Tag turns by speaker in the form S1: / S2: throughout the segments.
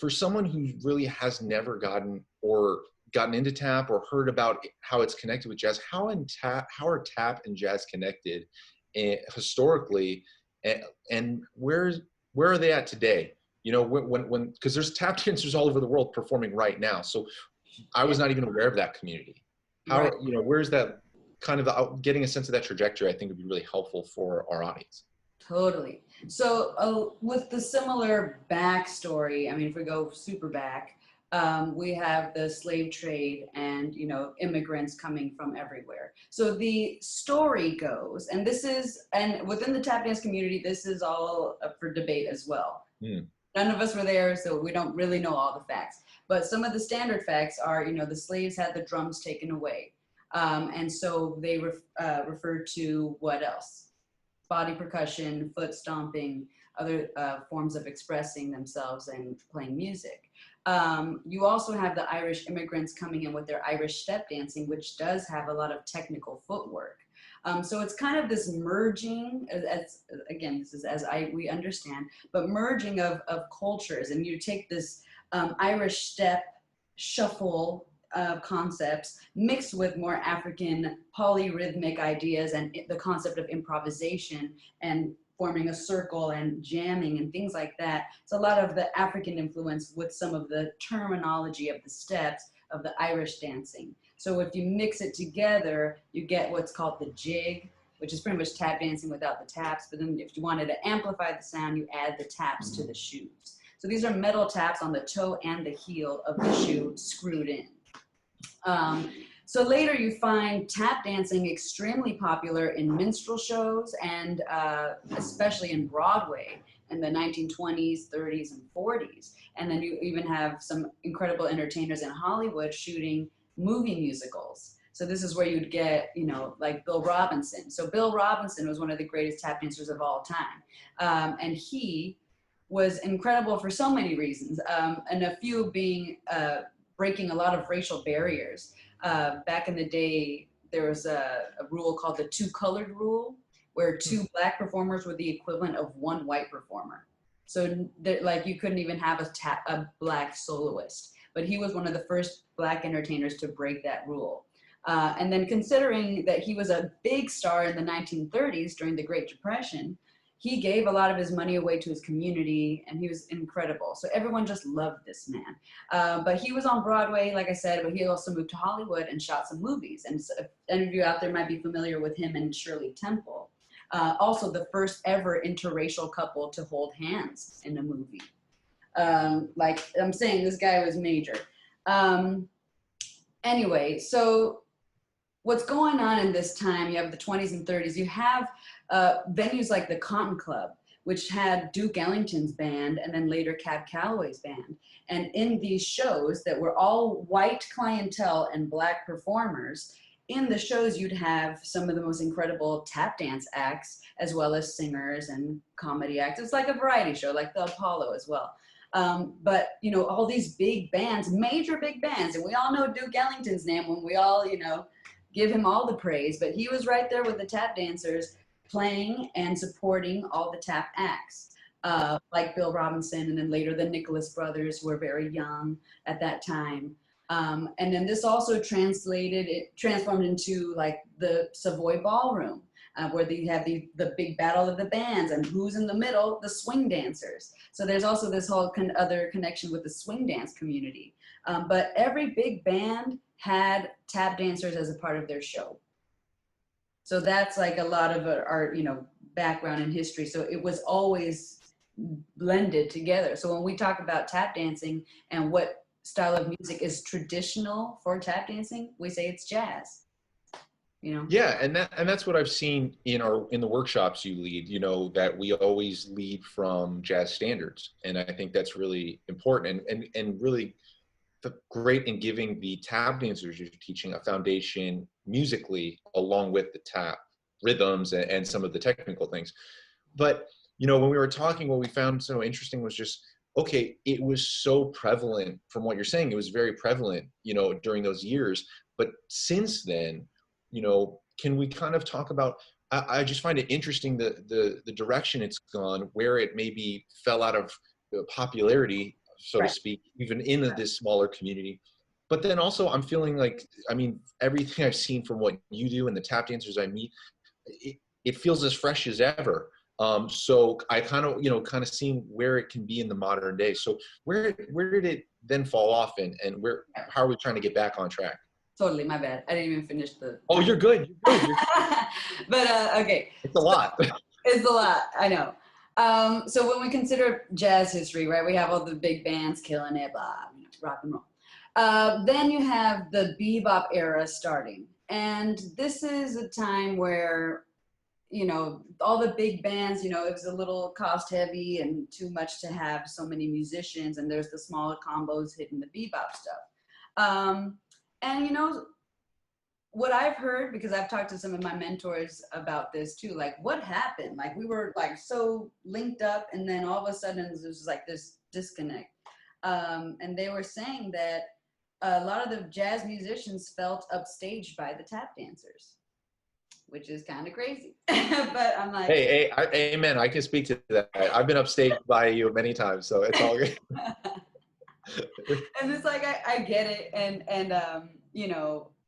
S1: for someone who really has never gotten into tap or heard about how it's connected with jazz, how are tap and jazz connected historically, and where are they at today? You know, when because there's tap dancers all over the world performing right now. So I was not even aware of that community. How, you know, where's that kind of getting a sense of that trajectory? I think would be really helpful for our audience.
S2: Totally. So with the similar backstory, I mean, if we go super back, we have the slave trade and, you know, immigrants coming from everywhere. So the story goes, and within the tap dance community, this is all up for debate as well. None of us were there, so we don't really know all the facts. But some of the standard facts are, you know, the slaves had the drums taken away. And so they referred to what else? Body percussion, foot stomping, other forms of expressing themselves and playing music. You also have the Irish immigrants coming in with their Irish step dancing, which does have a lot of technical footwork. So it's kind of this merging, again, this is we understand, but merging of cultures. And you take this Irish step shuffle concepts mixed with more African polyrhythmic ideas and the concept of improvisation and forming a circle and jamming and things like that. It's a lot of the African influence with some of the terminology of the steps of the Irish dancing. So if you mix it together, you get what's called the jig, which is pretty much tap dancing without the taps. But then if you wanted to amplify the sound, you add the taps to the shoes. So these are metal taps on the toe and the heel of the shoe screwed in. So later you find tap dancing extremely popular in minstrel shows and especially in Broadway in the 1920s, 30s, and 40s. And then you even have some incredible entertainers in Hollywood shooting movie musicals. So this is where you'd get, you know, like Bill Robinson. So Bill Robinson was one of the greatest tap dancers of all time. And he was incredible for so many reasons, and a few being breaking a lot of racial barriers. Back in the day, there was a rule called the two-colored rule, where two black performers were the equivalent of one white performer. So like you couldn't even have a black soloist. But he was one of the first black entertainers to break that rule. And then considering that he was a big star in the 1930s during the Great Depression, he gave a lot of his money away to his community, and he was incredible. So everyone just loved this man. But he was on Broadway, like I said, but he also moved to Hollywood and shot some movies. And so if any of you out there might be familiar with him and Shirley Temple. Also the first ever interracial couple to hold hands in a movie. Like I'm saying, this guy was major. Anyway, so what's going on in this time, you have the 20s and 30s, you have venues like the Cotton Club, which had Duke Ellington's band and then later Cab Calloway's band. And in these shows that were all white clientele and black performers, in the shows you'd have some of the most incredible tap dance acts, as well as singers and comedy acts. It's like a variety show, like the Apollo as well. But, you know, all these big bands, major big bands, and we all know Duke Ellington's name when we all, you know, give him all the praise, but he was right there with the tap dancers playing and supporting all the tap acts, like Bill Robinson, and then later the Nicholas brothers, who were very young at that time. And then this also transformed into like the Savoy Ballroom, where they have the big battle of the bands, and who's in the middle? The swing dancers. So there's also this whole other connection with the swing dance community. But every big band had tap dancers as a part of their show. So that's like a lot of our, you know, background and history. So it was always blended together. So when we talk about tap dancing and what style of music is traditional for tap dancing, we say it's jazz. You know?
S1: Yeah, and that's what I've seen in the workshops you lead, you know, that we always lead from jazz standards. And I think that's really important and really great in giving the tap dancers you're teaching a foundation musically along with the tap rhythms and some of the technical things. But, you know, when we were talking, what we found so interesting was just, okay, it was so prevalent from what you're saying. It was very prevalent, you know, during those years. But since then, you know, can we kind of talk about, I just find it interesting the direction it's gone, where it maybe fell out of popularity so to
S2: Right.
S1: speak, even in this smaller community. But then also I'm feeling like, I mean, everything I've seen from what you do and the tap dancers I meet, it feels as fresh as ever. So I kind of, kind of seeing where it can be in the modern day. So where did it then fall off, and how are we trying to get back on track?
S2: Totally, my bad. I didn't even finish the.
S1: Oh, you're good. You're good.
S2: But okay.
S1: It's a lot.
S2: It's a lot. I know. So when we consider jazz history, right, we have all the big bands killing it, blah, rock and roll. Then you have the bebop era starting, and this is a time where all the big bands, it was a little cost heavy and too much to have so many musicians, and there's the smaller combos hitting the bebop stuff. And what I've heard, because I've talked to some of my mentors about this too, like what happened? Like we were like so linked up, and then all of a sudden there's like this disconnect. And they were saying that a lot of the jazz musicians felt upstaged by the tap dancers, which is kind of crazy. But I'm like,
S1: hey, amen. I can speak to that. I've been upstaged by you many times, so it's all good.
S2: And it's like I get it, and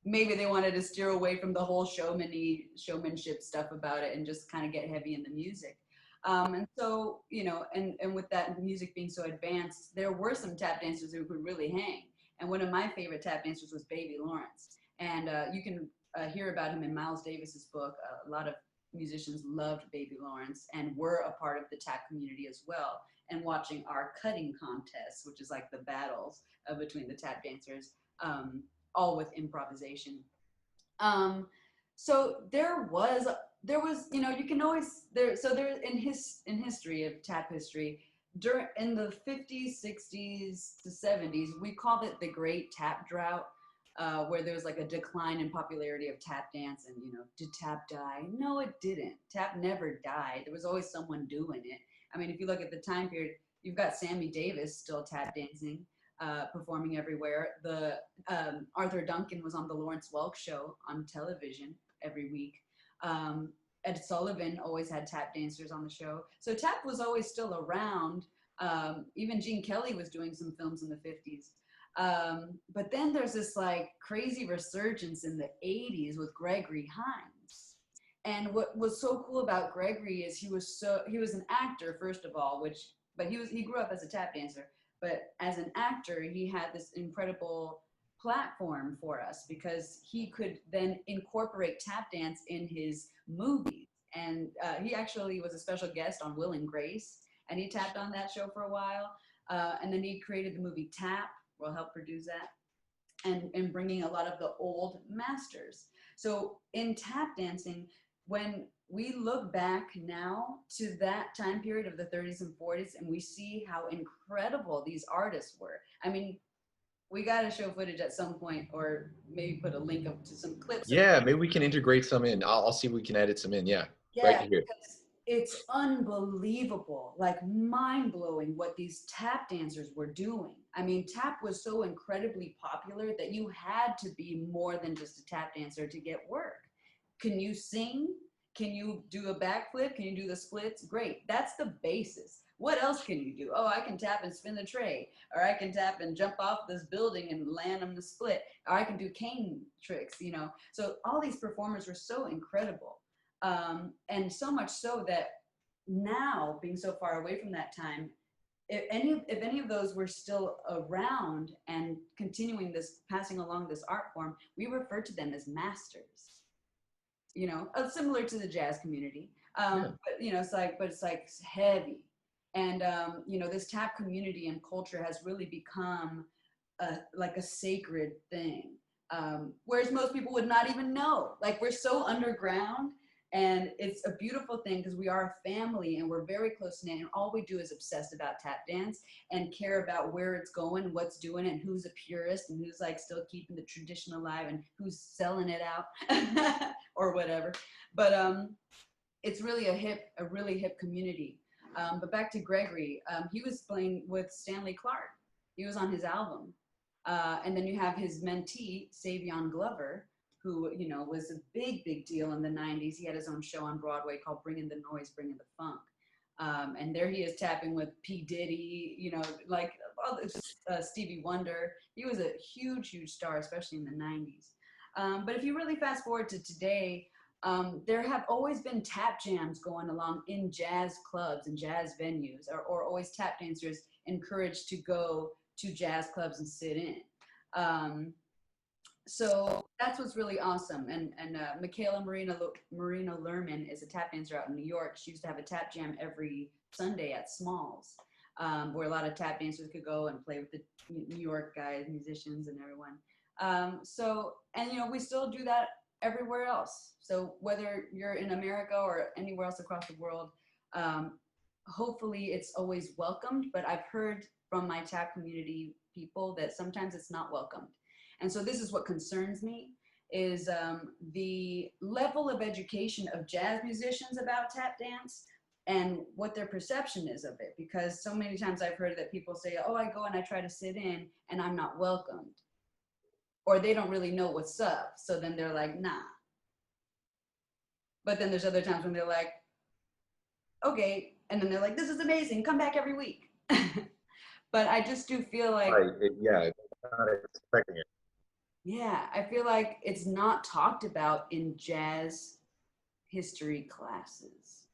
S2: maybe they wanted to steer away from the whole showmanship stuff about it and just kind of get heavy in the music. And so, and with that music being so advanced, there were some tap dancers who could really hang. And one of my favorite tap dancers was Baby Lawrence. And you can hear about him in Miles Davis's book. A lot of musicians loved Baby Lawrence and were a part of the tap community as well. And watching our cutting contests, which is like the battles between the tap dancers, all with improvisation. So there was, you can always So there in history of tap history, in the 50s, 60s to 70s, we called it the Great Tap Drought, where there was like a decline in popularity of tap dance. And did tap die? No, it didn't. Tap never died. There was always someone doing it. I mean, if you look at the time period, you've got Sammy Davis still tap dancing, performing everywhere. The Arthur Duncan was on the Lawrence Welk show on television every week. Ed Sullivan always had tap dancers on the show. So tap was always still around. Even Gene Kelly was doing some films in the 50s. But then there's this like crazy resurgence in the 80s with Gregory Hines. And what was so cool about Gregory is he was an actor, first of all, but he grew up as a tap dancer. But as an actor, he had this incredible platform for us because he could then incorporate tap dance in his movies. And he actually was a special guest on Will and Grace, and he tapped on that show for a while. And then he created the movie Tap, will help produce that, and bringing a lot of the old masters. So in tap dancing, when we look back now to that time period of the 30s and 40s, and we see how incredible these artists were. I mean, we got to show footage at some point, or maybe put a link up to some clips.
S1: Yeah, maybe we can integrate some in. I'll see if we can edit some in. Yeah,
S2: yeah,
S1: right here.
S2: Because it's unbelievable, like mind-blowing what these tap dancers were doing. I mean, tap was so incredibly popular that you had to be more than just a tap dancer to get work. Can you sing? Can you do a backflip? Can you do the splits? Great. That's the basis. What else can you do? Oh, I can tap and spin the tray, or I can tap and jump off this building and land on the split, or I can do cane tricks, So all these performers were so incredible. And so much so that now, being so far away from that time, if any of those were still around and continuing this, passing along this art form, we refer to them as masters. Similar to the jazz community. But it's like heavy. And this tap community and culture has really become like a sacred thing. Whereas most people would not even know. Like, we're so underground, and it's a beautiful thing because we are a family and we're very close knit, and all we do is obsess about tap dance and care about where it's going, what's doing it, and who's a purist and who's like still keeping the tradition alive and who's selling it out or whatever. But it's really a really hip community. But back to Gregory, he was playing with Stanley Clarke. He was on his album. And then you have his mentee, Savion Glover, who, was a big, big deal in the 90s. He had his own show on Broadway called Bringing the Noise, Bringing the Funk. And there he is tapping with P. Diddy, like Stevie Wonder. He was a huge, huge star, especially in the 90s. But if you really fast forward to today, there have always been tap jams going along in jazz clubs and jazz venues, or always tap dancers encouraged to go to jazz clubs and sit in. So that's what's really awesome. And Michaela Marino Lerman is a tap dancer out in New York. She used to have a tap jam every Sunday at Smalls, where a lot of tap dancers could go and play with the New York guys, musicians, and everyone. And you know, we still do that everywhere else. So whether you're in America or anywhere else across the world, hopefully it's always welcomed. But I've heard from my tap community people that sometimes it's not welcomed. And so this is what concerns me, is the level of education of jazz musicians about tap dance and what their perception is of it. Because so many times I've heard that people say, oh, I go and I try to sit in and I'm not welcomed. Or they don't really know what's up. So then they're like, nah. But then there's other times when they're like, okay. And then they're like, this is amazing. Come back every week. But I just do feel like,
S1: Right. Yeah, not expecting it.
S2: Yeah, I feel like it's not talked about in jazz history classes.